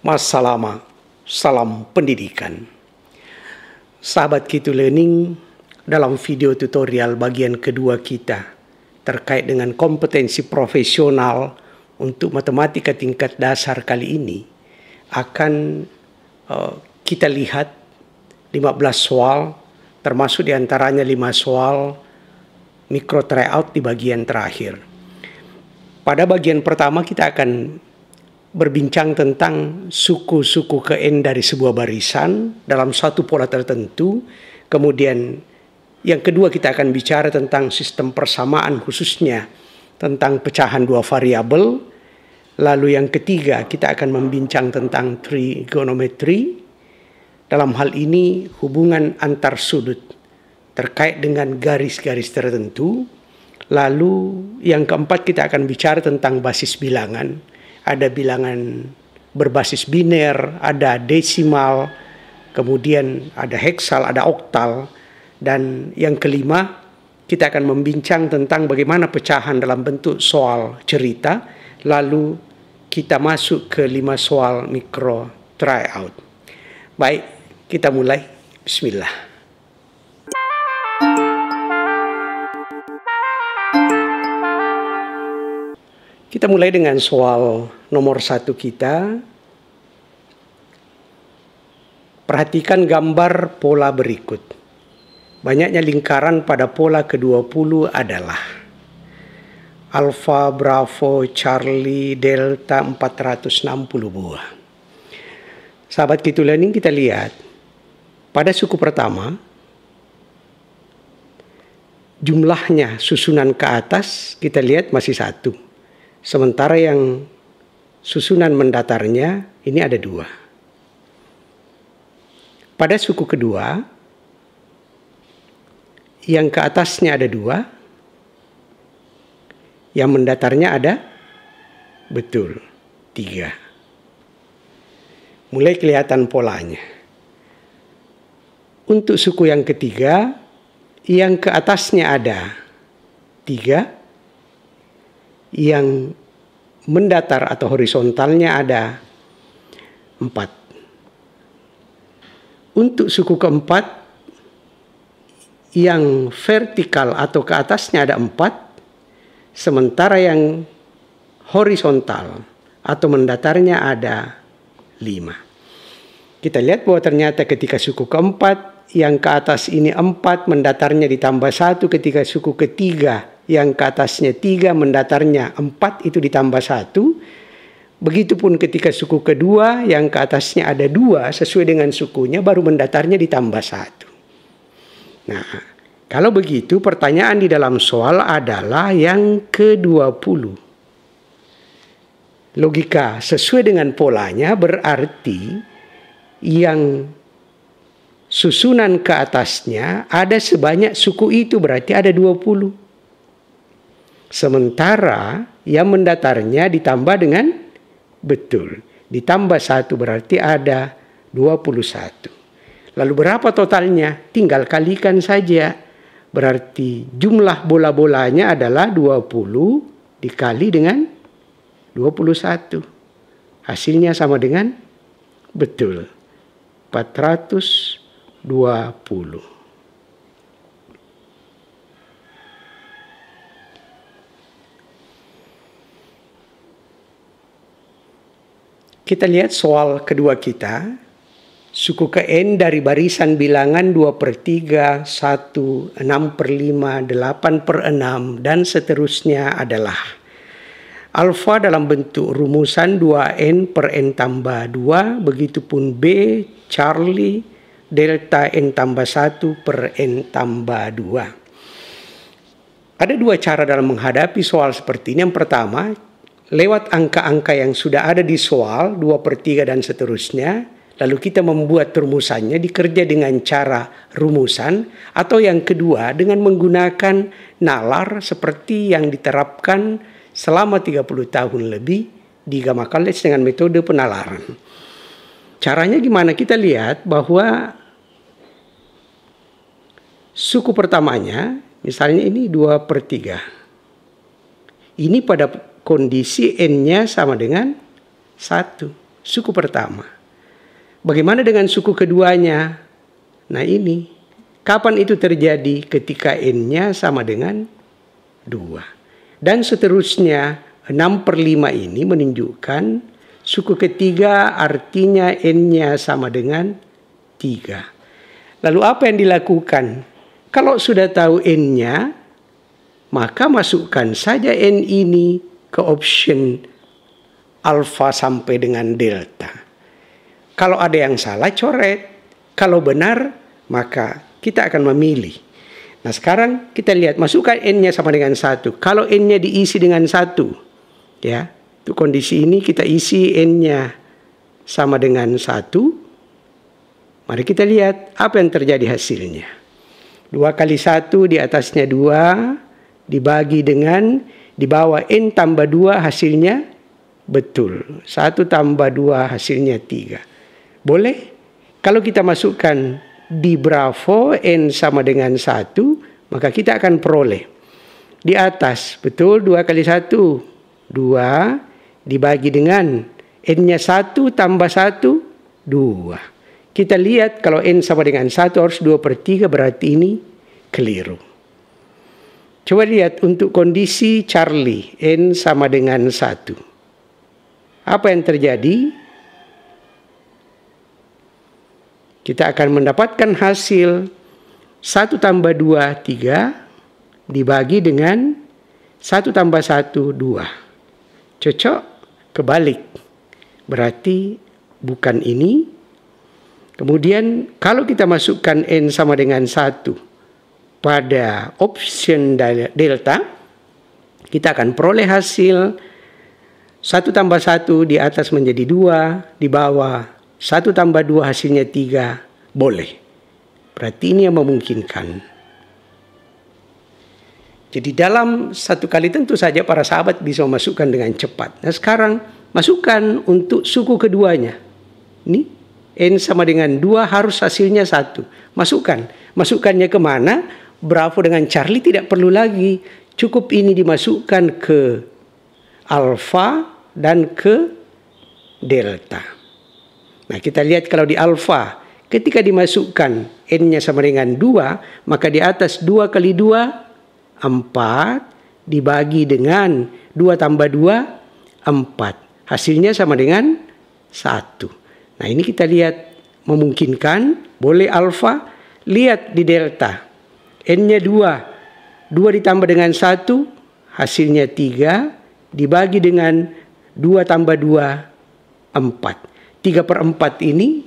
Massalama, salam pendidikan. Sahabat Kitu Learning, dalam video tutorial bagian kedua kita terkait dengan kompetensi profesional untuk matematika tingkat dasar kali ini akan kita lihat 15 soal, termasuk diantaranya 5 soal micro tryout di bagian terakhir. Pada bagian pertama kita akan berbincang tentang suku-suku ke N dari sebuah barisan dalam satu pola tertentu. Kemudian yang kedua kita akan bicara tentang sistem persamaan, khususnya tentang pecahan dua variabel. Lalu yang ketiga kita akan membincang tentang trigonometri. Dalam hal ini hubungan antar sudut terkait dengan garis-garis tertentu. Lalu yang keempat kita akan bicara tentang basis bilangan. Ada bilangan berbasis biner, ada desimal, kemudian ada heksal, ada oktal. Dan yang kelima, kita akan membincang tentang bagaimana pecahan dalam bentuk soal cerita. Lalu kita masuk ke 5 soal micro tryout. Baik, kita mulai. Bismillah. Kita mulai dengan soal nomor 1 kita. Perhatikan gambar pola berikut. Banyaknya lingkaran pada pola ke-20 adalah Alpha, Bravo, Charlie, Delta 460 buah. Sahabat Kitu Learning, kita lihat pada suku pertama jumlahnya susunan ke atas kita lihat masih 1. Sementara yang susunan mendatarnya ini ada 2. Pada suku kedua, yang ke atasnya ada 2, yang mendatarnya ada, betul, 3. Mulai kelihatan polanya. Untuk suku yang ketiga, yang ke atasnya ada 3, yang mendatar atau horizontalnya ada 4. Untuk suku keempat, yang vertikal atau ke atasnya ada 4, sementara yang horizontal atau mendatarnya ada 5. Kita lihat bahwa ternyata ketika suku keempat, yang ke atas ini 4, mendatarnya ditambah 1, ketika suku ketiga, yang ke atasnya 3, mendatarnya 4, itu ditambah 1. Begitupun ketika suku kedua, yang ke atasnya ada 2, sesuai dengan sukunya, baru mendatarnya ditambah 1. Nah, kalau begitu pertanyaan di dalam soal adalah yang ke-20. Logika sesuai dengan polanya berarti yang susunan ke atasnya ada sebanyak suku itu, berarti ada 20. Sementara yang mendatarnya ditambah dengan, betul, ditambah 1 berarti ada 21. Lalu berapa totalnya? Tinggal kalikan saja. Berarti jumlah bola-bolanya adalah 20 dikali dengan 21. Hasilnya sama dengan, betul, 420. Kita lihat soal kedua kita. Suku ke N dari barisan bilangan 2/3, 1, 6/5, 8/6, dan seterusnya adalah alfa dalam bentuk rumusan 2N per N tambah 2, begitupun B, Charlie, delta N tambah 1 per N tambah 2. Ada 2 cara dalam menghadapi soal seperti ini. Yang pertama, lewat angka-angka yang sudah ada di soal 2/3 dan seterusnya, lalu kita membuat rumusannya dikerja dengan cara rumusan, atau yang kedua dengan menggunakan nalar seperti yang diterapkan selama 30 tahun lebih di Gamma College dengan metode penalaran. Caranya gimana? Kita lihat bahwa suku pertamanya, misalnya ini 2/3. Ini pada kondisi N-nya sama dengan 1. Suku pertama. Bagaimana dengan suku keduanya? Nah ini. Kapan itu terjadi? Ketika N-nya sama dengan 2. Dan seterusnya 6/5 ini menunjukkan suku ketiga artinya N-nya sama dengan 3. Lalu apa yang dilakukan? Kalau sudah tahu N-nya, maka masukkan saja N ini ke option alfa sampai dengan delta. Kalau ada yang salah, coret. Kalau benar, maka kita akan memilih. Nah sekarang kita lihat, masukkan N-nya sama dengan 1. Kalau N-nya diisi dengan 1, ya, untuk kondisi ini kita isi N-nya sama dengan 1. Mari kita lihat apa yang terjadi hasilnya. 2 kali 1 di atasnya 2 dibagi dengan di bawah N tambah 2 hasilnya betul. 1 tambah 2 hasilnya 3. Boleh? Kalau kita masukkan di Bravo N sama dengan 1, maka kita akan peroleh. Di atas, betul 2 kali 1, 2 dibagi dengan N-nya 1 tambah 1, 2. Kita lihat kalau N sama dengan 1 harus 2/3, berarti ini keliru. Coba lihat untuk kondisi Charlie, N sama dengan 1. Apa yang terjadi? Kita akan mendapatkan hasil 1 tambah 2, 3 dibagi dengan 1 tambah 1, 2. Cocok? Kebalik. Berarti bukan ini. Kemudian kalau kita masukkan N sama dengan 1 pada option delta, kita akan peroleh hasil 1 tambah 1 di atas menjadi 2, di bawah 1 tambah 2 hasilnya 3, boleh. Berarti ini yang memungkinkan. Jadi dalam satu kali tentu saja para sahabat bisa memasukkan dengan cepat. Nah sekarang masukkan untuk suku keduanya. Ini N sama dengan 2 harus hasilnya 1. Masukkan. Masukkannya kemana? Bravo dengan Charlie tidak perlu lagi. Cukup ini dimasukkan ke alfa dan ke delta. Nah kita lihat kalau di alfa, ketika dimasukkan N-nya sama dengan 2, maka di atas 2 kali 2, 4 dibagi dengan 2 tambah 2, 4. Hasilnya sama dengan 1. Nah ini kita lihat memungkinkan, boleh alfa. Lihat di delta, N-nya 2, 2 ditambah dengan 1, hasilnya 3, dibagi dengan 2 tambah 2, 4. 3/4 ini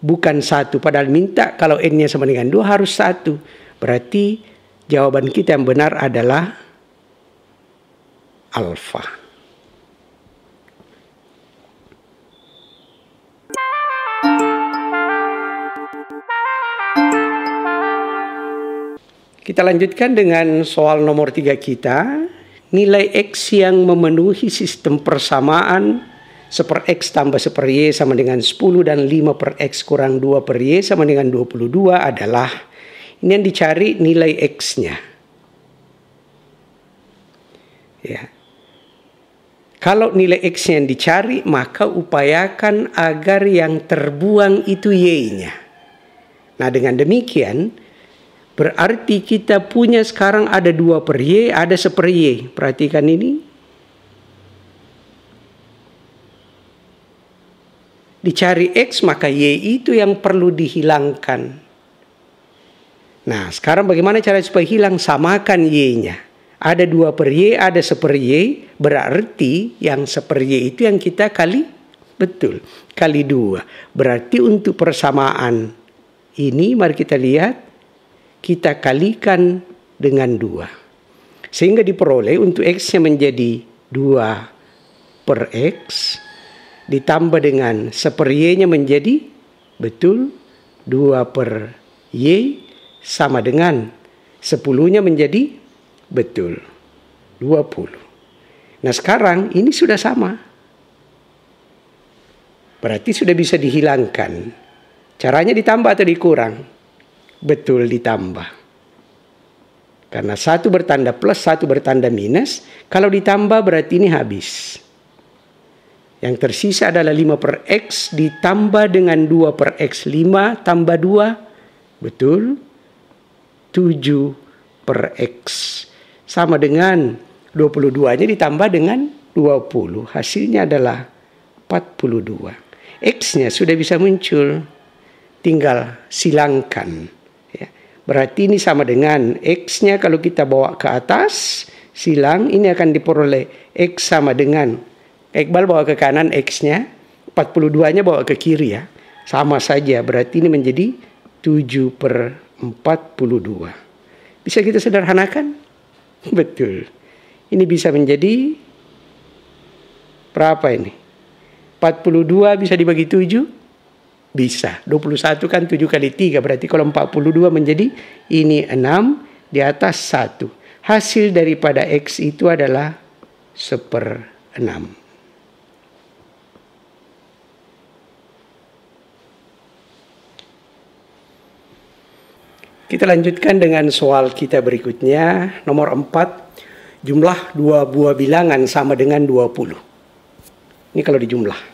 bukan 1, padahal minta kalau N-nya sama dengan 2 harus 1. Berarti jawaban kita yang benar adalah alfa. Kita lanjutkan dengan soal nomor 3 kita. Nilai X yang memenuhi sistem persamaan 1/X tambah 1/Y sama dengan 10 dan 5/X kurang 2/Y sama dengan 22 adalah, ini yang dicari nilai X-nya. Ya. Kalau nilai X-nya yang dicari, maka upayakan agar yang terbuang itu Y-nya. Nah dengan demikian, berarti kita punya sekarang ada 2/Y, ada 1/Y. Perhatikan ini. Dicari X, maka Y itu yang perlu dihilangkan. Nah, sekarang bagaimana cara supaya hilang? Samakan Y-nya. Ada 2/Y, ada 1/Y, berarti yang 1/Y itu yang kita kali, betul, kali 2. Berarti untuk persamaan ini, mari kita lihat, kita kalikan dengan 2. Sehingga diperoleh untuk X-nya menjadi 2/X, ditambah dengan 1/Y-nya menjadi, betul, 2/Y, sama dengan 10-nya menjadi, betul, 20. Nah sekarang ini sudah sama. Berarti sudah bisa dihilangkan. Caranya ditambah atau dikurang? Betul, ditambah. Karena satu bertanda plus, satu bertanda minus. Kalau ditambah berarti ini habis. Yang tersisa adalah 5 per X ditambah dengan 2 per X. 5 tambah 2. Betul. 7 per X. Sama dengan 22-nya ditambah dengan 20. Hasilnya adalah 42. X-nya sudah bisa muncul. Tinggal silangkan. Ya. Berarti ini sama dengan X-nya kalau kita bawa ke atas. Silang, ini akan diperoleh X sama dengan Iqbal bawa ke kanan X-nya, 42-nya bawa ke kiri ya. Sama saja, berarti ini menjadi 7 per 42. Bisa kita sederhanakan? Betul. Ini bisa menjadi berapa ini? 42 bisa dibagi 7? Bisa. 21 kan 7 kali 3, berarti kalau 42 menjadi ini 6 di atas 1. Hasil daripada X itu adalah 1/6. Kita lanjutkan dengan soal kita berikutnya, nomor 4. Jumlah dua buah bilangan sama dengan 20. Ini kalau dijumlah.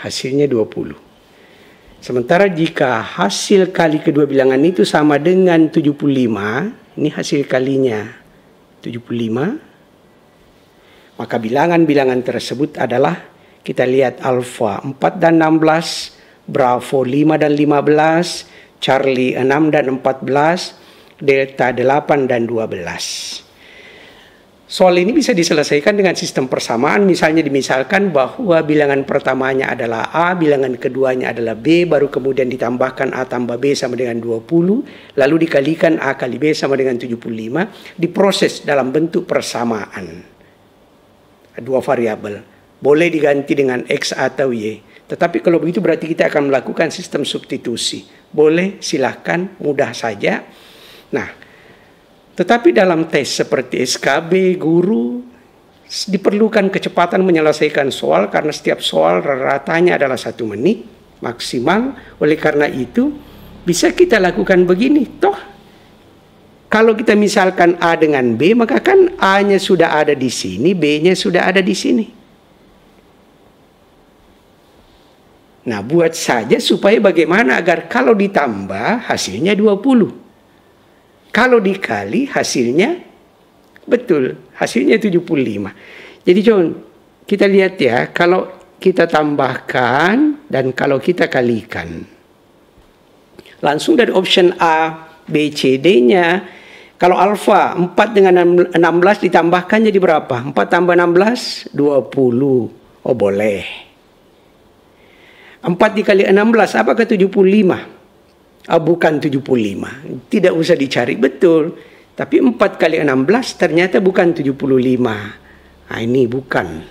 Hasilnya 20. Sementara jika hasil kali kedua bilangan itu sama dengan 75, ini hasil kalinya 75, maka bilangan-bilangan tersebut adalah, kita lihat alfa 4 dan 16, Bravo 5 dan 15, Charlie 6 dan 14, Delta 8 dan 12. Soal ini bisa diselesaikan dengan sistem persamaan. Misalnya dimisalkan bahwa bilangan pertamanya adalah A, bilangan keduanya adalah B, baru kemudian ditambahkan A tambah B sama dengan 20, lalu dikalikan A kali B sama dengan 75, diproses dalam bentuk persamaan. Dua variabel. Boleh diganti dengan X atau Y. Tetapi kalau begitu berarti kita akan melakukan sistem substitusi. Boleh, silahkan, mudah saja. Nah, tetapi dalam tes seperti SKB, guru, diperlukan kecepatan menyelesaikan soal karena setiap soal rata-ratanya adalah 1 menit maksimal. Oleh karena itu, bisa kita lakukan begini. Toh, kalau kita misalkan A dengan B, maka kan A-nya sudah ada di sini, B-nya sudah ada di sini. Nah, buat saja supaya bagaimana agar kalau ditambah hasilnya 20. Kalau dikali hasilnya betul, hasilnya 75. Jadi John, kita lihat ya, kalau kita tambahkan dan kalau kita kalikan. Langsung dari option A, B, C, D-nya. Kalau alfa 4 dengan 16 ditambahkan jadi berapa? 4 tambah 16, 20. Oh boleh. 4 dikali 16, apakah 75? Bukan 75. Tidak usah dicari betul. Tapi 4 kali 16 ternyata bukan 75. Nah ini bukan.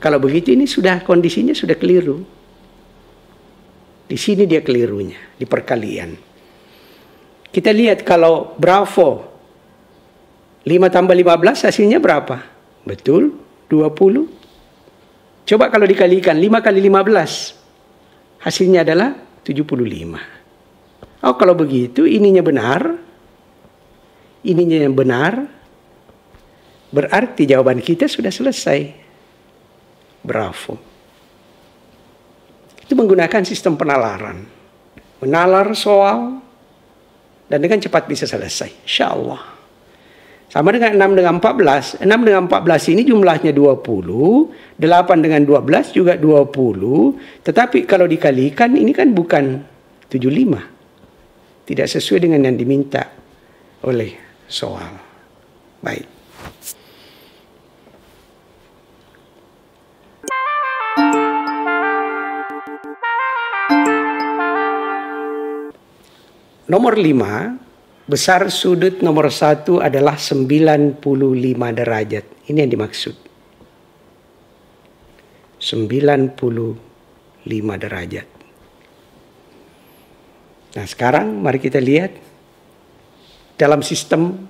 Kalau begitu ini sudah kondisinya sudah keliru. Di sini dia kelirunya, di perkalian. Kita lihat kalau Bravo 5 tambah 15 hasilnya berapa? Betul, 20. Coba kalau dikalikan 5 kali 15. Hasilnya adalah 75. Oh, kalau begitu ininya benar. Ininya yang benar. Berarti jawaban kita sudah selesai. Bravo. Itu menggunakan sistem penalaran. Menalar soal dan dengan cepat bisa selesai. Insya Allah. Sama dengan 6 dengan 14. 6 dengan 14 ini jumlahnya 20. 8 dengan 12 juga 20. Tetapi kalau dikalikan ini kan bukan 75. Tidak sesuai dengan yang diminta oleh soal. Baik. Nomor 5. Besar sudut nomor 1 adalah 95 derajat. Ini yang dimaksud. 95 derajat. Nah sekarang mari kita lihat. Dalam sistem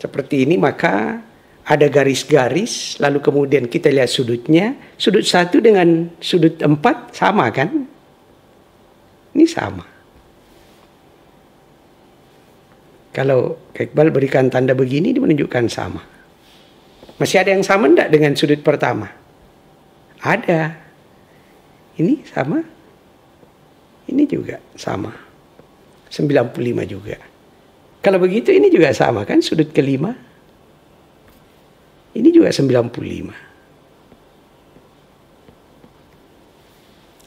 seperti ini maka ada garis-garis, lalu kemudian kita lihat sudutnya. Sudut 1 dengan sudut 4 sama kan? Ini sama. Kalau Iqbal berikan tanda begini, dia menunjukkan sama. Masih ada yang sama enggak dengan sudut pertama? Ada. Ini sama. Ini juga sama. 95 juga. Kalau begitu ini juga sama kan, sudut kelima. Ini juga 95.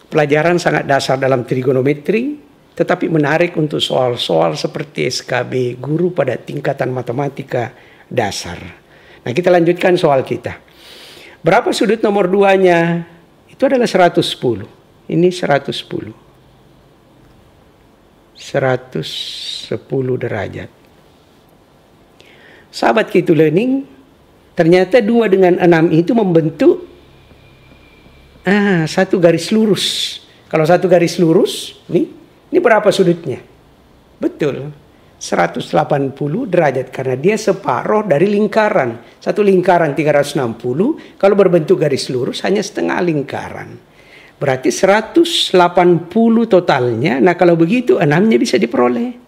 Pelajaran sangat dasar dalam trigonometri, tetapi menarik untuk soal-soal seperti SKB guru pada tingkatan matematika dasar. Nah, kita lanjutkan soal kita. Berapa sudut nomor 2-nya? Itu adalah 110. Ini 110. 110 derajat. Sahabat K2 Learning, ternyata 2 dengan 6 itu membentuk satu garis lurus. Kalau satu garis lurus, ini berapa sudutnya? Betul, 180 derajat karena dia separuh dari lingkaran. Satu lingkaran 360, kalau berbentuk garis lurus hanya setengah lingkaran. Berarti 180 totalnya. Nah, kalau begitu 6-nya bisa diperoleh.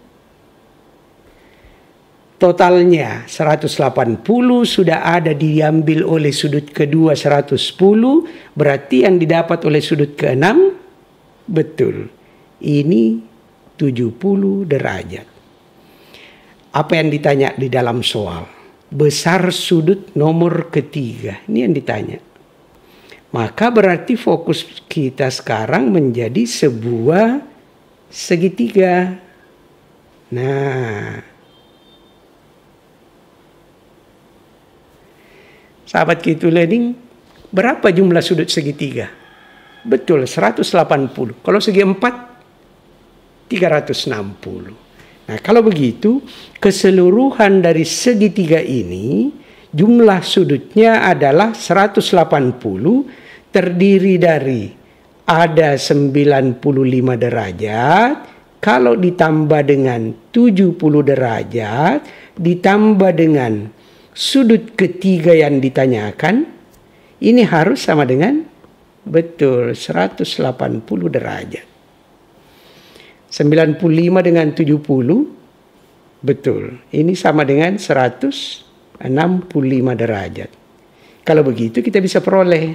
Totalnya 180 sudah ada diambil oleh sudut kedua 110. Berarti yang didapat oleh sudut ke-6 betul. Ini 70 derajat. Apa yang ditanya di dalam soal? Besar sudut nomor ketiga. Ini yang ditanya. Maka berarti fokus kita sekarang menjadi sebuah segitiga. Nah, sahabat K2 Learning, berapa jumlah sudut segitiga? Betul, 180. Kalau segi 4, 360. Nah, kalau begitu, keseluruhan dari segitiga ini, jumlah sudutnya adalah 180, terdiri dari ada 95 derajat, kalau ditambah dengan 70 derajat, ditambah dengan sudut ketiga yang ditanyakan, ini harus sama dengan, betul, 180 derajat. 95 dengan 70, betul, ini sama dengan 165 derajat. Kalau begitu kita bisa peroleh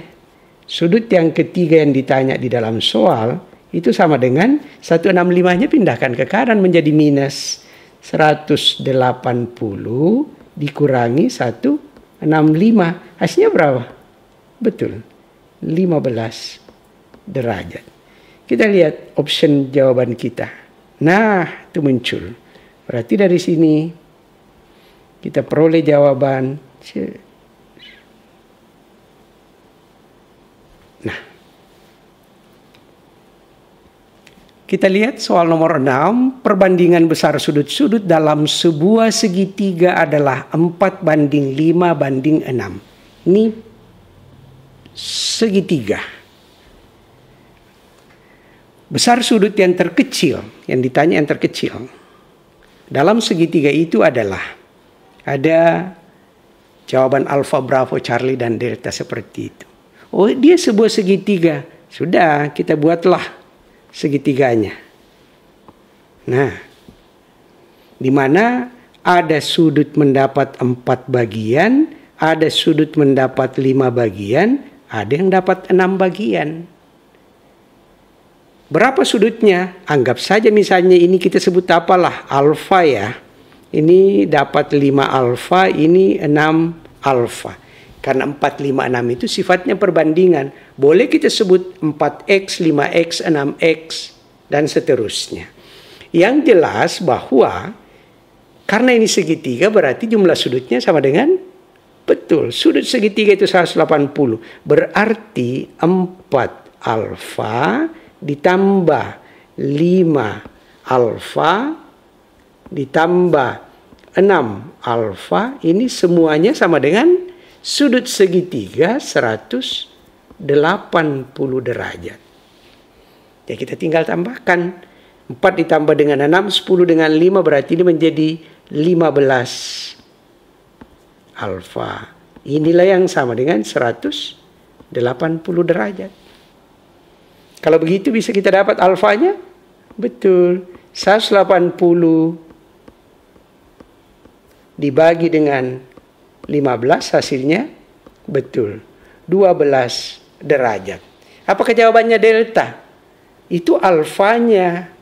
sudut yang ketiga yang ditanya di dalam soal itu sama dengan 165-nya pindahkan ke kanan menjadi minus 180 dikurangi 165. Hasilnya berapa? Betul, 15 derajat. Kita lihat option jawaban kita. Nah, itu muncul. Berarti dari sini kita peroleh jawaban. Nah, kita lihat soal nomor 6. Perbandingan besar sudut-sudut dalam sebuah segitiga adalah 4:5:6. Ini segitiga. Besar sudut yang terkecil, yang ditanya yang terkecil. Dalam segitiga itu adalah ada jawaban alfa, bravo, charlie, dan delta seperti itu. Oh, dia sebuah segitiga. Sudah, kita buatlah segitiganya. Nah, di mana ada sudut mendapat 4 bagian, ada sudut mendapat 5 bagian, ada yang dapat 6 bagian. Berapa sudutnya? Anggap saja misalnya ini kita sebut apalah, alfa ya. Ini dapat 5 alfa, ini 6 alfa. Karena 4, 5, 6 itu sifatnya perbandingan. Boleh kita sebut 4x, 5x, 6x, dan seterusnya. Yang jelas bahwa karena ini segitiga berarti jumlah sudutnya sama dengan, betul, sudut segitiga itu 180. Berarti 4 alfa ditambah 5 alfa ditambah 6 alfa, ini semuanya sama dengan sudut segitiga 180 derajat. Ya, kita tinggal tambahkan 4 ditambah dengan 6, 10 dengan 5, berarti ini menjadi 15 alfa Inilah yang sama dengan 180 derajat. Kalau begitu bisa kita dapat alfanya? Betul. 180 dibagi dengan 15 hasilnya? Betul. 12 derajat. Apakah jawabannya delta? Itu alfanya.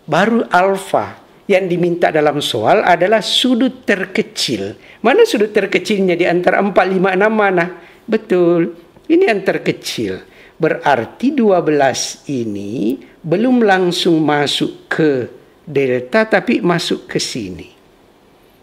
Baru alfa. Yang diminta dalam soal adalah sudut terkecil. Mana sudut terkecilnya di antara 4, 5, 6 mana? Betul. Ini yang terkecil. Berarti 12 ini belum langsung masuk ke delta tapi masuk ke sini.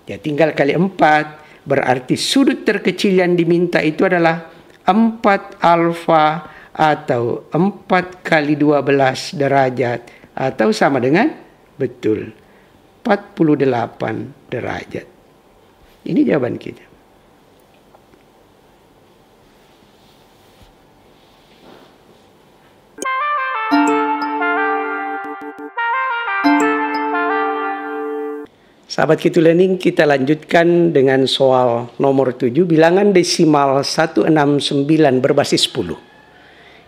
Ya tinggal kali 4. Berarti sudut terkecil yang diminta itu adalah 4 alfa atau 4 kali 12 derajat. Atau sama dengan? Betul. 48 derajat. Ini jawaban kita. Sahabat Kitu Learning, kita lanjutkan dengan soal nomor 7. Bilangan desimal 169 berbasis 10.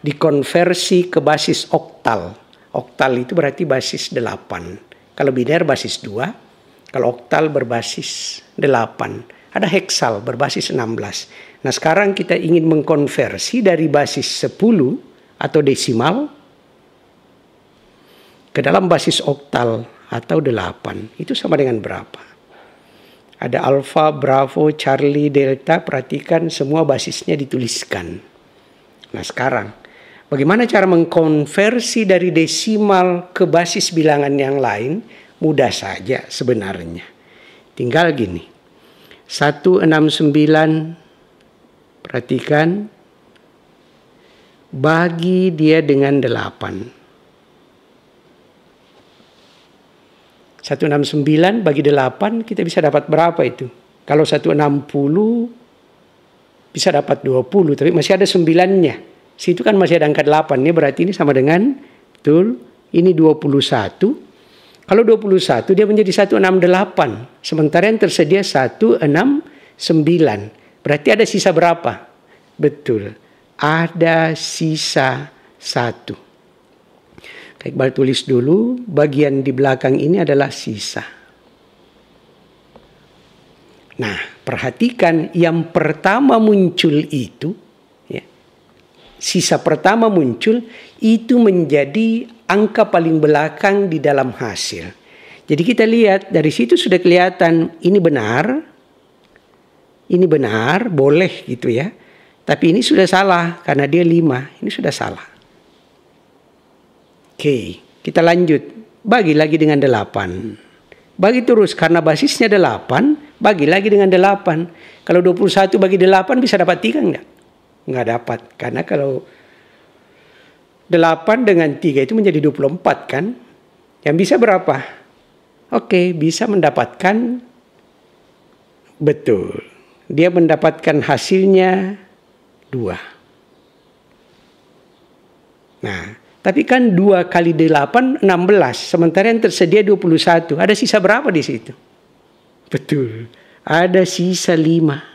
Dikonversi ke basis oktal. Oktal itu berarti basis 8. Kalau biner basis 2, kalau oktal berbasis 8. Ada heksal berbasis 16. Nah sekarang kita ingin mengkonversi dari basis 10 atau desimal ke dalam basis oktal atau 8. Itu sama dengan berapa? Ada alfa, bravo, charlie, delta. Perhatikan semua basisnya dituliskan. Nah sekarang bagaimana cara mengkonversi dari desimal ke basis bilangan yang lain? Mudah saja sebenarnya. Tinggal gini. 169, perhatikan, bagi dia dengan 8. 169 bagi 8 kita bisa dapat berapa itu? Kalau 160 bisa dapat 20, tapi masih ada 9-nya. Situ kan masih ada angka 8, ini berarti ini sama dengan, betul, ini 21. Kalau 21 dia menjadi 168. Sementara yang tersedia 169. Berarti ada sisa berapa? Betul. Ada sisa 1. Iqbal tulis dulu. Bagian di belakang ini adalah sisa. Nah, perhatikan yang pertama muncul itu. Ya, sisa pertama muncul itu menjadi angka paling belakang di dalam hasil. Jadi kita lihat dari situ sudah kelihatan ini benar, boleh gitu ya. Tapi ini sudah salah karena dia 5, ini sudah salah. Oke, kita lanjut. Bagi lagi dengan 8. Bagi terus karena basisnya 8, bagi lagi dengan 8. Kalau 21 bagi 8 bisa dapat 3 enggak? Enggak dapat. Karena kalau 8 dengan 3 itu menjadi 24 kan? Yang bisa berapa? Oke, bisa mendapatkan, betul. Dia mendapatkan hasilnya 2. Nah, tapi kan 2 kali 8, 16. Sementara yang tersedia 21. Ada sisa berapa di situ? Betul. Ada sisa 5.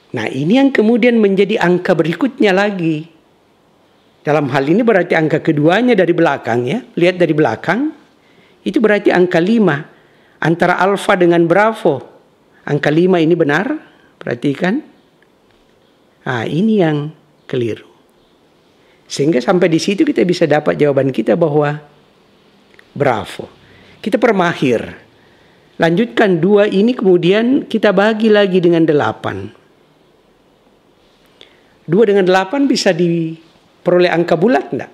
Nah ini yang kemudian menjadi angka berikutnya lagi. Dalam hal ini berarti angka keduanya dari belakang ya. Lihat dari belakang. Itu berarti angka 5. Antara alfa dengan bravo. Angka 5 ini benar. Perhatikan. Nah ini yang keliru. Sehingga sampai di situ kita bisa dapat jawaban kita bahwa bravo. Kita permahir. Lanjutkan 2 ini kemudian kita bagi lagi dengan 8. 2 dengan 8 bisa diperoleh angka bulat enggak?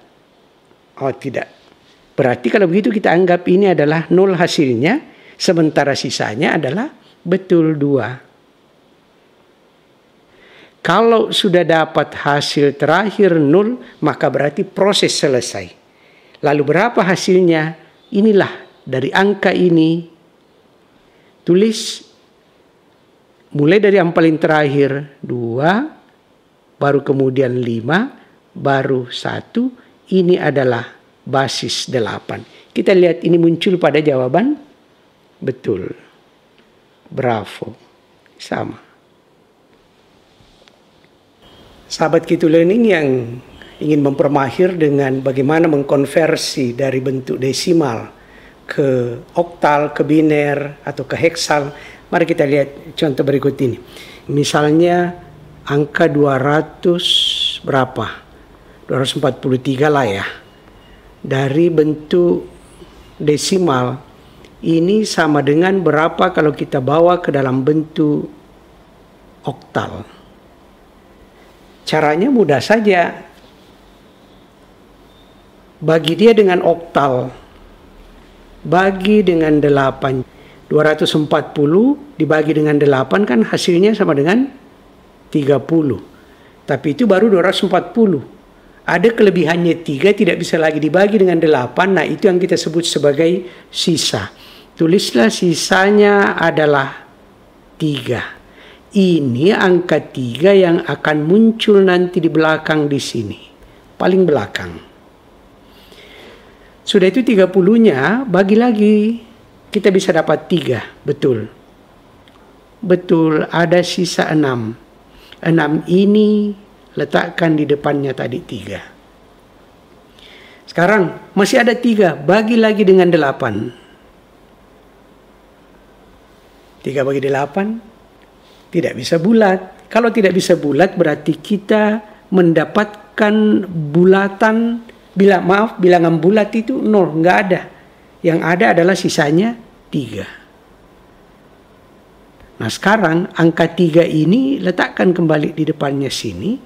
Oh tidak. Berarti kalau begitu kita anggap ini adalah 0 hasilnya. Sementara sisanya adalah betul 2. Kalau sudah dapat hasil terakhir 0, maka berarti proses selesai. Lalu berapa hasilnya? Inilah dari angka ini. Tulis mulai dari yang paling terakhir 2. Baru kemudian 5, baru 1, ini adalah basis 8. Kita lihat ini muncul pada jawaban, betul, bravo. sama. Sahabat Q2 Learning yang ingin mempermahir dengan bagaimana mengkonversi dari bentuk desimal ke oktal, ke biner, atau ke heksal, mari kita lihat contoh berikut ini. Misalnya angka 200 berapa? 243 lah ya. Dari bentuk desimal ini sama dengan berapa kalau kita bawa ke dalam bentuk oktal. Caranya mudah saja. Bagi dia dengan oktal, bagi dengan 8. 240 dibagi dengan 8 kan hasilnya sama dengan 30. Tapi itu baru 240. Ada kelebihannya 3 tidak bisa lagi dibagi dengan 8. Nah, itu yang kita sebut sebagai sisa. Tulislah sisanya adalah 3. Ini angka 3 yang akan muncul nanti di belakang di sini. Paling belakang. Sudah itu 30-nya bagi lagi. Kita bisa dapat 3. Betul. Betul, ada sisa 6. 6 ini letakkan di depannya tadi 3. Sekarang masih ada 3. Bagi lagi dengan 8. 3 bagi 8. Tidak bisa bulat. Kalau tidak bisa bulat berarti kita mendapatkan bulatan, bilangan bulat itu 0, nggak ada. Yang ada adalah sisanya 3. Nah sekarang angka 3 ini letakkan kembali di depannya sini.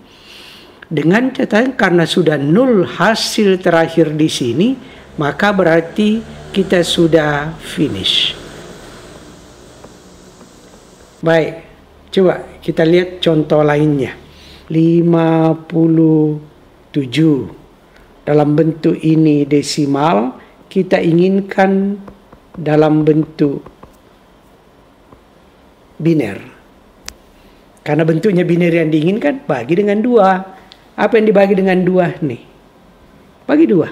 Dengan catatan karena sudah 0 hasil terakhir di sini, maka berarti kita sudah finish. Baik. Coba kita lihat contoh lainnya. 57. Dalam bentuk ini desimal, kita inginkan dalam bentuk biner. Karena bentuknya biner yang diinginkan, bagi dengan 2. Apa yang dibagi dengan 2 nih? Bagi 2.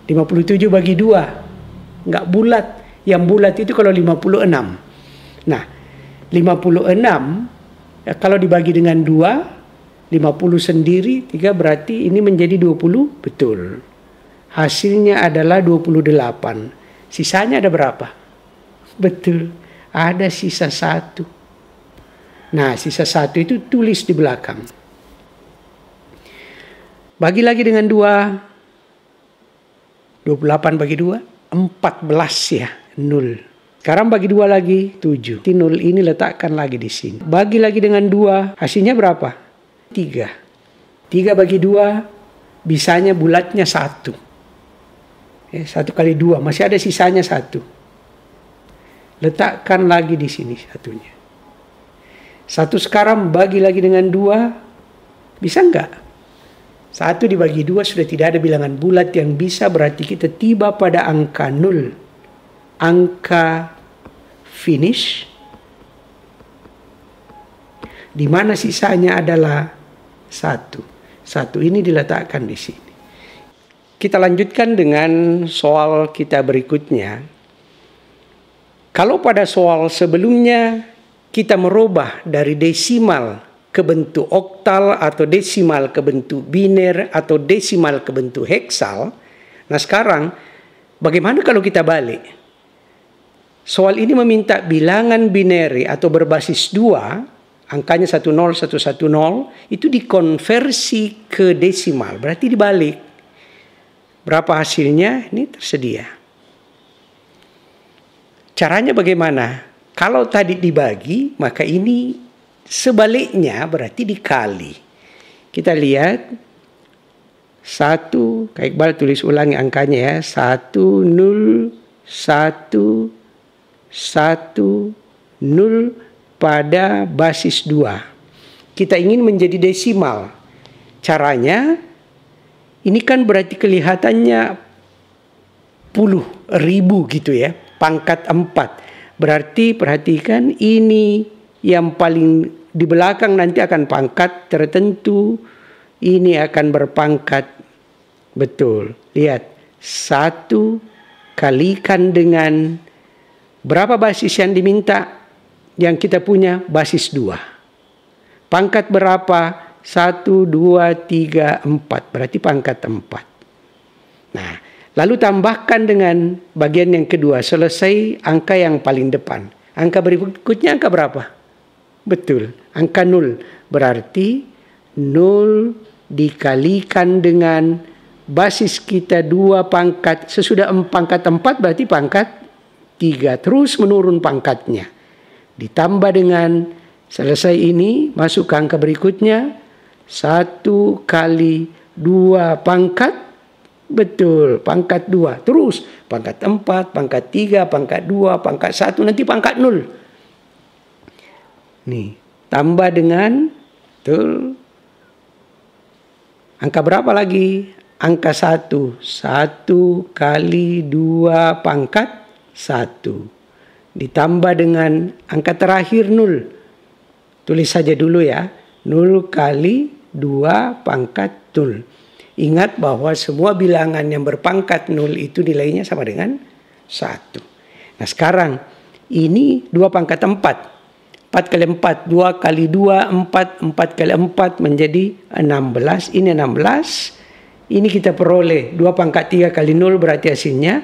57 bagi 2. Nggak bulat. Yang bulat itu kalau 56. Nah, 56 ya, kalau dibagi dengan 2, 50 sendiri 3 berarti ini menjadi 20, betul. Hasilnya adalah 28. Sisanya ada berapa? Betul, ada sisa 1. Nah, sisa 1 itu tulis di belakang. Bagi lagi dengan 2. 28 bagi 2, 14 ya, 0. Sekarang bagi 2 lagi, 7. 0 ini letakkan lagi di sini. Bagi lagi dengan 2, hasilnya berapa? 3. 3 bagi 2, bisanya bulatnya 1. 1 kali 2, masih ada sisanya 1. Letakkan lagi di sini satunya. 1 sekarang bagi lagi dengan 2, bisa enggak? 1 dibagi 2 sudah tidak ada bilangan bulat yang bisa, berarti kita tiba pada angka 0. Angka finish, di mana sisanya adalah 1. 1 ini diletakkan di sini. Kita lanjutkan dengan soal kita berikutnya. Kalau pada soal sebelumnya kita merubah dari desimal ke bentuk oktal atau desimal ke bentuk biner atau desimal ke bentuk heksal, nah sekarang bagaimana kalau kita balik? Soal ini meminta bilangan binary atau berbasis 2, angkanya 10, 110, itu dikonversi ke desimal, berarti dibalik. Berapa hasilnya? Ini tersedia. Caranya bagaimana? Kalau tadi dibagi, maka ini sebaliknya berarti dikali. Kita lihat. 1, Kak Iqbal tulis ulangi angkanya ya. 1, 0, 1, 1, 0 pada basis 2. Kita ingin menjadi desimal. Caranya, ini kan berarti kelihatannya puluh ribu gitu ya. Pangkat 4. Berarti perhatikan ini yang paling di belakang nanti akan pangkat tertentu. Ini akan berpangkat. Betul. Lihat. 1 kalikan dengan berapa basis yang diminta? yang kita punya basis 2. Pangkat berapa? 1, 2, 3, 4. Berarti pangkat 4. Nah, lalu tambahkan dengan bagian yang kedua. Selesai angka yang paling depan. Angka berikutnya angka berapa? Betul, angka 0. Berarti 0 dikalikan dengan basis kita 2 pangkat. Sesudah pangkat 4 berarti pangkat 3. Terus menurun pangkatnya. Ditambah dengan selesai ini, masuk ke angka berikutnya. 1 kali 2 pangkat, betul, pangkat 2. Terus pangkat 4, pangkat 3, pangkat 2, pangkat 1, nanti pangkat 0. Nih, tambah dengan, betul, angka berapa lagi? Angka 1. 1 kali 2 pangkat 1. Ditambah dengan angka terakhir 0. Tulis saja dulu ya. 0 kali 2 pangkat 0. Ingat bahwa semua bilangan yang berpangkat 0 itu nilainya sama dengan 1. Nah sekarang ini 2 pangkat 4. 4 kali 4, 2 kali 2, 4. 4 kali 4 menjadi 16. Ini 16. Ini kita peroleh 2 pangkat 3 kali 0 berarti hasilnya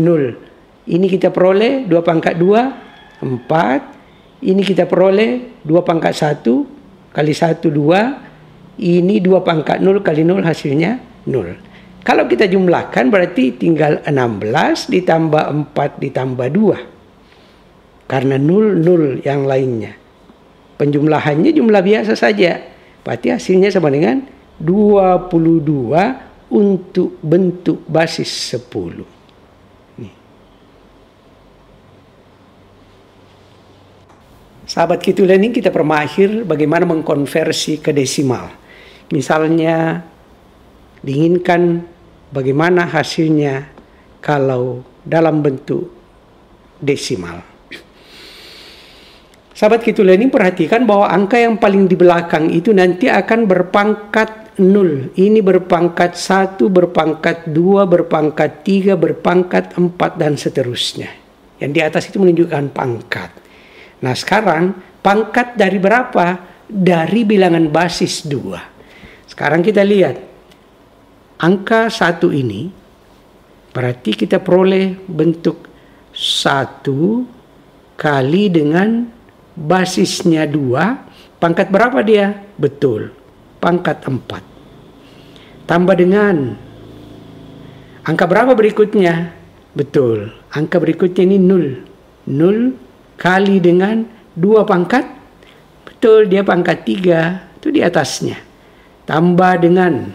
0. Ini kita peroleh 2 pangkat 2, 4. Ini kita peroleh 2 pangkat 1 kali 1, 2. Ini 2 pangkat 0 kali 0 hasilnya 0. Kalau kita jumlahkan berarti tinggal 16 ditambah 4 ditambah 2. Karena 0, 0 yang lainnya. Penjumlahannya jumlah biasa saja. Berarti hasilnya sama dengan 22 untuk bentuk basis 10. Nih. Sahabat Q2 Learning, kita permahir bagaimana mengkonversi ke desimal. Misalnya diinginkan bagaimana hasilnya kalau dalam bentuk desimal. Sahabat Q2 Learning, perhatikan bahwa angka yang paling di belakang itu nanti akan berpangkat 0. Ini berpangkat 1, berpangkat 2, berpangkat 3, berpangkat 4, dan seterusnya. Yang di atas itu menunjukkan pangkat. Nah sekarang pangkat dari berapa? Dari bilangan basis 2. Sekarang kita lihat. Angka 1 ini berarti kita peroleh bentuk 1 kali dengan basisnya 2. Pangkat berapa dia? Betul, pangkat 4. Tambah dengan angka berapa berikutnya? Betul, angka berikutnya ini 0. 0 kali dengan 2 pangkat. Betul, dia pangkat 3. Itu di atasnya. Tambah dengan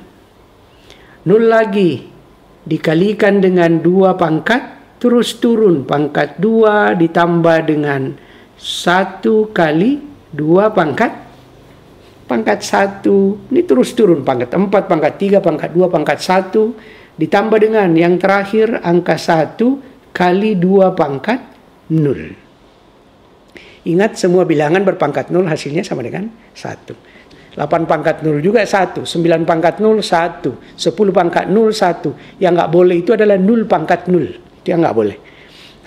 0 lagi. Dikalikan dengan 2 pangkat. Terus turun pangkat 2 ditambah dengan 1 kali 2 pangkat. Pangkat 1. Ini terus turun. Pangkat 4, pangkat 3, pangkat 2, pangkat 1. Ditambah dengan yang terakhir angka 1 kali 2 pangkat 0. Ingat semua bilangan berpangkat 0 hasilnya sama dengan 1. 8 pangkat 0 juga 1. 9 pangkat 0 1. 10 pangkat 0 1. Yang nggak boleh itu adalah 0 pangkat 0. Itu yang nggak boleh.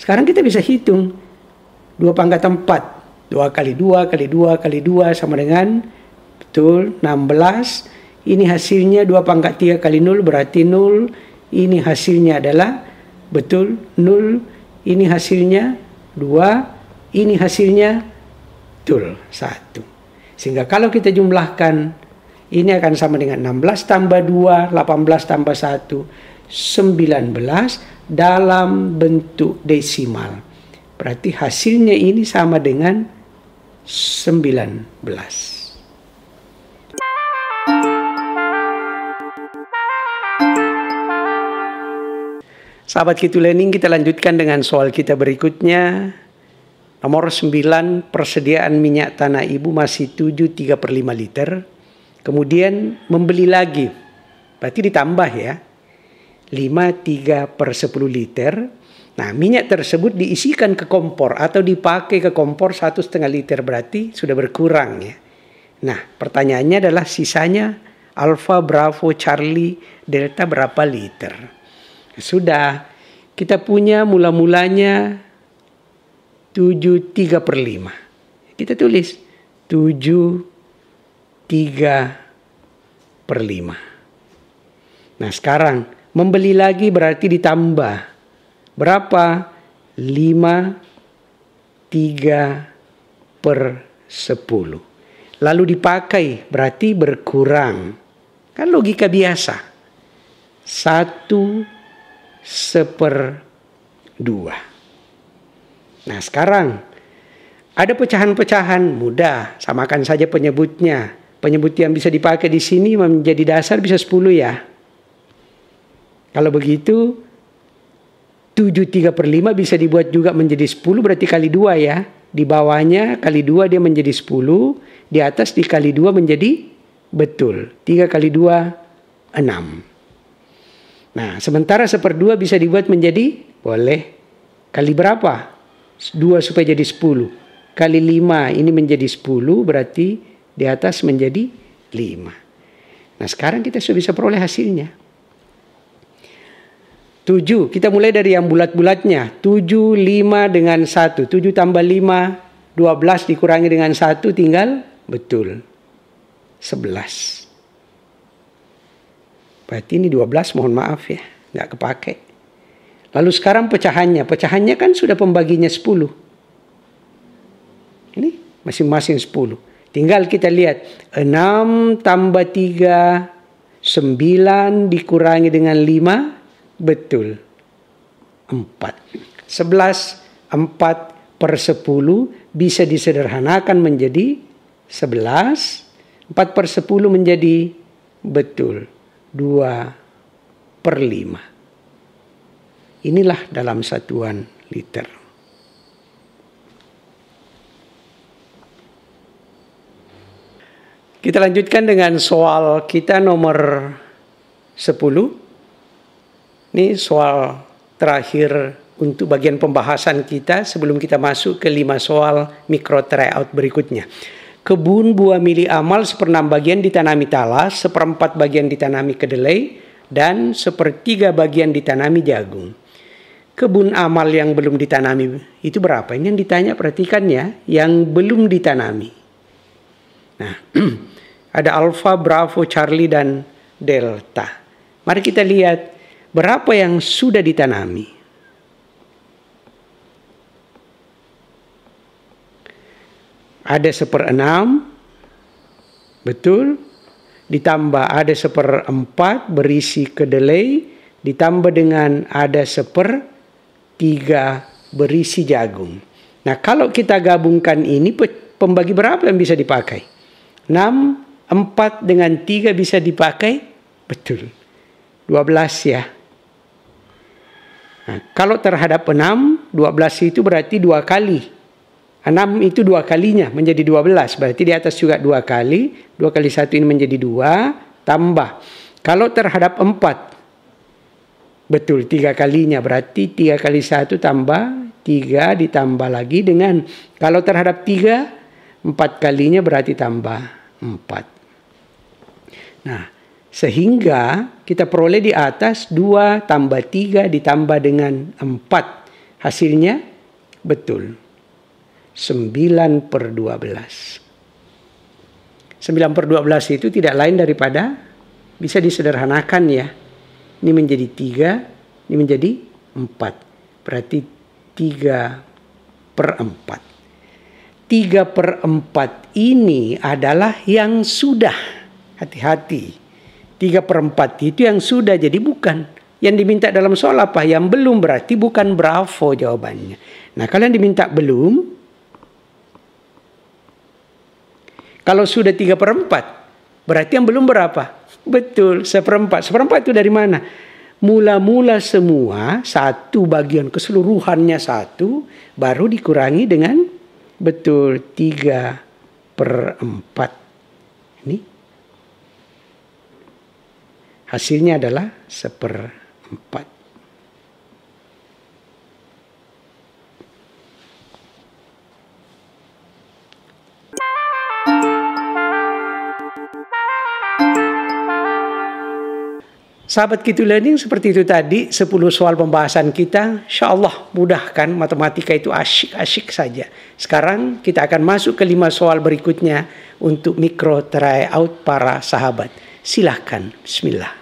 Sekarang kita bisa hitung. 2 pangkat 4. 2 kali 2 kali 2 kali 2 sama dengan, betul, 16. Ini hasilnya 2 pangkat 3 kali 0 berarti 0. Ini hasilnya adalah, betul, 0. Ini hasilnya 2. Ini hasilnya, betul, 1. Sehingga kalau kita jumlahkan, ini akan sama dengan 16 tambah 2, 18 tambah 1, 19 dalam bentuk desimal. Berarti hasilnya ini sama dengan 19. Sahabat Q2 Learning, kita lanjutkan dengan soal kita berikutnya. Nomor 9, persediaan minyak tanah ibu masih 7,3/5 liter. Kemudian membeli lagi, berarti ditambah ya, 5,3/10 liter. Nah, minyak tersebut diisikan ke kompor atau dipakai ke kompor 1,5 liter, berarti sudah berkurang ya. Nah, pertanyaannya adalah sisanya Alfa, Bravo, Charlie, Delta berapa liter? Sudah, kita punya mula-mulanya 7,3/5. kita tulis 7/3/5. Nah sekarang membeli lagi berarti ditambah. Berapa? 5/3/10. Lalu dipakai berarti berkurang. Kan logika biasa. 1/2. Nah sekarang ada pecahan-pecahan mudah. Samakan saja penyebutnya. Penyebut yang bisa dipakai di sini menjadi dasar bisa 10 ya. Kalau begitu 7/3/5 bisa dibuat juga menjadi 10 berarti kali 2 ya. Di bawahnya kali 2 dia menjadi 10. Di atas dikali 2 menjadi betul. 3 kali 2, 6. Nah sementara 1/2 bisa dibuat menjadi boleh. Kali berapa? 2 supaya jadi 10. Kali 5 ini menjadi 10 berarti di atas menjadi 5. Nah sekarang kita sudah bisa peroleh hasilnya. 7, kita mulai dari yang bulat-bulatnya. 7, 5 dengan 1. 7 tambah 5, 12 dikurangi dengan 1 tinggal, betul, 11. Berarti ini 12, mohon maaf ya, nggak kepake. Lalu sekarang pecahannya. Pecahannya kan sudah pembaginya 10. Ini masing-masing 10. Tinggal kita lihat. 6 tambah 3, 9 dikurangi dengan 5. Betul. 4. 11, 4/10 bisa disederhanakan menjadi 11. 4/10 menjadi betul 2/5. Inilah dalam satuan liter. Kita lanjutkan dengan soal kita nomor 10. Ini soal terakhir untuk bagian pembahasan kita sebelum kita masuk ke 5 soal mikro tryout berikutnya. Kebun buah mili amal 1/6 bagian ditanami talas, 1/4 bagian ditanami kedelai, dan 1/3 bagian ditanami jagung. Kebun amal yang belum ditanami itu berapa? Ini yang ditanya, perhatikan ya, yang belum ditanami. Nah, ada Alfa, Bravo, Charlie, dan Delta. Mari kita lihat berapa yang sudah ditanami. Ada 1/6, betul. Ditambah ada 1/4 berisi kedelai, ditambah dengan ada 1/3 berisi jagung. Nah kalau kita gabungkan ini, pembagi berapa yang bisa dipakai? 6, 4 dengan 3 bisa dipakai? Betul, 12 ya. Nah, kalau terhadap 6, 12 itu berarti 2 kali. 6 itu 2 kalinya menjadi 12. Berarti di atas juga 2 kali. 2 kali 1 ini menjadi 2. Tambah. Kalau terhadap 4. Betul 3 kalinya. Berarti 3 kali 1 tambah 3 ditambah lagi dengan. Kalau terhadap 3. 4 kalinya berarti tambah 4. Nah. Sehingga kita peroleh di atas 2 tambah 3 ditambah dengan 4. Hasilnya betul 9/12. 9/12 itu tidak lain daripada bisa disederhanakan ya. Ini menjadi 3, ini menjadi 4. Berarti 3/4. 3/4 ini adalah yang sudah. Hati-hati. 3/4 itu yang sudah, jadi bukan. Yang diminta dalam soal apa? Yang belum, berarti bukan bravo jawabannya. Nah kalian diminta belum. Kalau sudah 3/4, berarti yang belum berapa? Betul, 1/4. 1/4 itu dari mana? Mula-mula semua, 1 bagian keseluruhannya 1, baru dikurangi dengan betul 3/4. Ini. Hasilnya adalah 1/4. Sahabat Kitu Learning, seperti itu tadi 10 soal pembahasan kita. Insya Allah mudah kan, matematika itu asyik-asyik saja. Sekarang kita akan masuk ke 5 soal berikutnya untuk mikro tryout para sahabat. Silahkan, bismillah.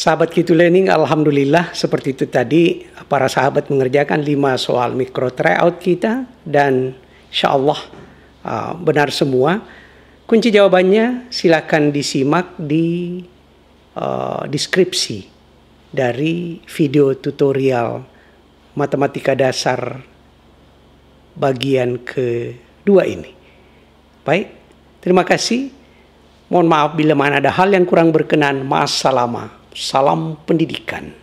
Sahabat Q2 Learning, alhamdulillah seperti itu tadi para sahabat mengerjakan 5 soal mikro tryout kita dan insyaallah benar semua. Kunci jawabannya silakan disimak di deskripsi dari video tutorial matematika dasar bagian kedua ini. Baik, terima kasih. Mohon maaf bila mana ada hal yang kurang berkenan. Ma'assalamah. Salam pendidikan.